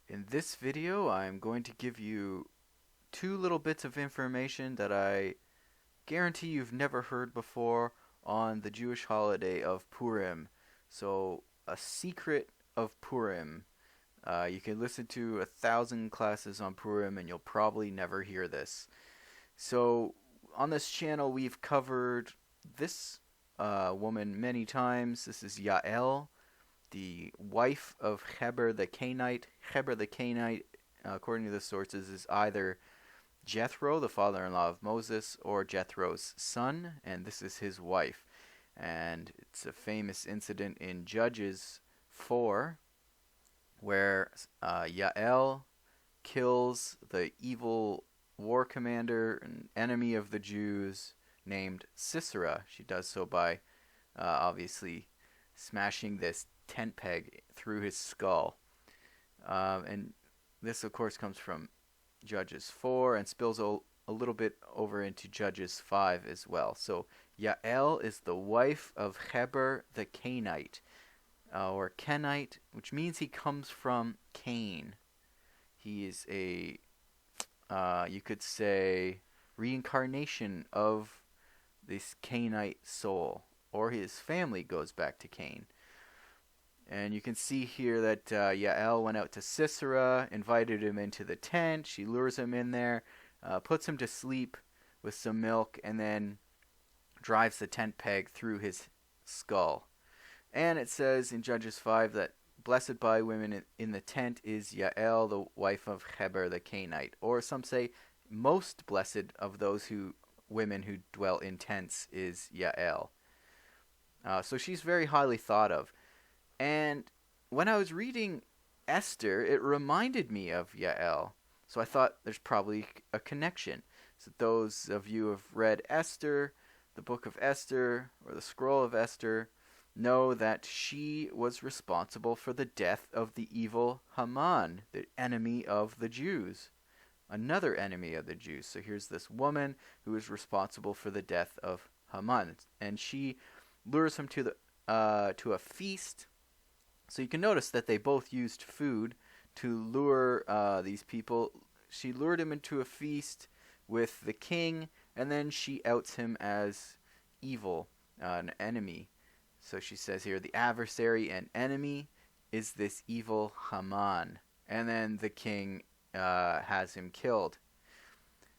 In this video, I'm going to give you two little bits of information that I guarantee you've never heard before on the Jewish holiday of Purim. So, a secret of Purim. You can listen to 1,000 classes on Purim and you'll probably never hear this. So, on this channel, we've covered this woman many times. This is Yael, the wife of Heber the Canaanite. Heber the Canaanite, according to the sources, is either Jethro, the father-in-law of Moses, or Jethro's son, and this is his wife. And it's a famous incident in Judges 4 where Yael kills the evil war commander and enemy of the Jews named Sisera. She does so by obviously smashing this tent peg through his skull. And this, of course, comes from Judges 4 and spills a little bit over into Judges 5 as well. So Yael is the wife of Heber the Canaanite, or Kenite, which means he comes from Cain. He is a, you could say, reincarnation of this Canaanite soul, or his family goes back to Cain. And you can see here that Yael went out to Sisera, invited him into the tent. She lures him in there, puts him to sleep with some milk, and then drives the tent peg through his skull. And it says in Judges 5 that blessed by women in the tent is Yael, the wife of Heber the Canaanite. Or some say most blessed of those women who dwell in tents is Yael. So she's very highly thought of. And when I was reading Esther, it reminded me of Yael. So I thought there's probably a connection. So those of you who have read Esther, the book of Esther, or the scroll of Esther, know that she was responsible for the death of the evil Haman, the enemy of the Jews. Another enemy of the Jews. So here's this woman who is responsible for the death of Haman. And she lures him to a feast. So you can notice that they both used food to lure these people. She lured him into a feast with the king, and then she outs him as evil, an enemy. So she says here, the adversary and enemy is this evil Haman. And then the king has him killed.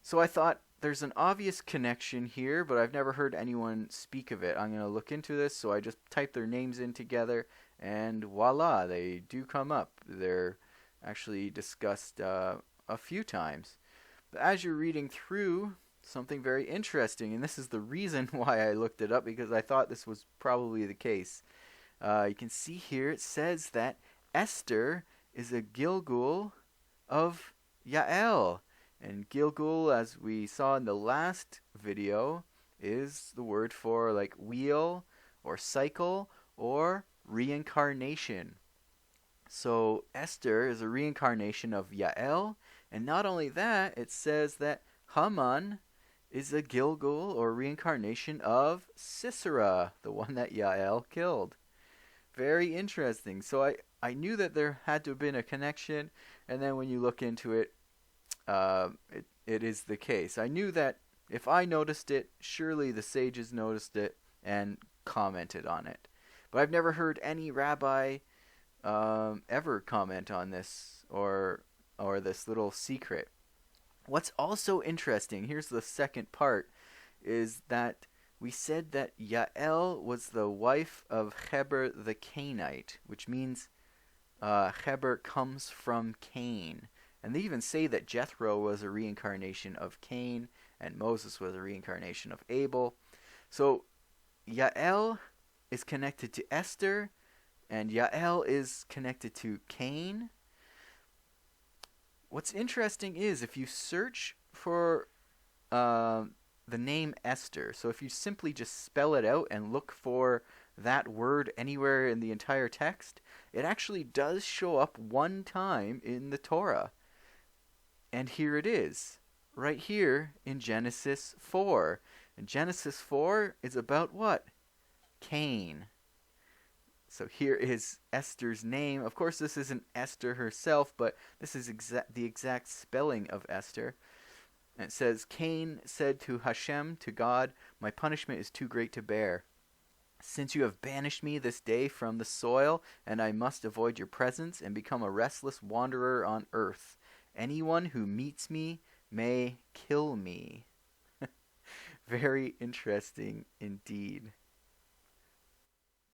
So I thought there's an obvious connection here, but I've never heard anyone speak of it. I'm going to look into this, so I just typed their names in together, and voila, they do come up. They're actually discussed a few times. But as you're reading through, something very interesting, and this is the reason why I looked it up, because I thought this was probably the case. You can see here it says that Esther is a Gilgul of Yael. And Gilgul, as we saw in the last video, is the word for like wheel or cycle or reincarnation. So Esther is a reincarnation of Yael, and not only that, it says that Haman is a Gilgul or reincarnation of Sisera, the one that Yael killed. Very interesting. So I knew that there had to have been a connection, and then when you look into it, it is the case. I knew that if I noticed it, surely the sages noticed it and commented on it. But I've never heard any rabbi ever comment on this or this little secret. What's also interesting, here's the second part, is that we said that Yael was the wife of Heber the Canaanite, which means Heber comes from Cain. And they even say that Jethro was a reincarnation of Cain, and Moses was a reincarnation of Abel. So Yael is connected to Esther, and Yael is connected to Cain. What's interesting is if you search for the name Esther, so if you simply just spell it out and look for that word anywhere in the entire text, it actually does show up one time in the Torah. And here it is, right here in Genesis 4. And Genesis 4 is about what? Cain. So here is Esther's name. Of course, this isn't Esther herself, but this is the exact spelling of Esther. And it says, Cain said to Hashem, to God, my punishment is too great to bear. Since you have banished me this day from the soil, and I must avoid your presence and become a restless wanderer on earth, anyone who meets me may kill me. Very interesting indeed.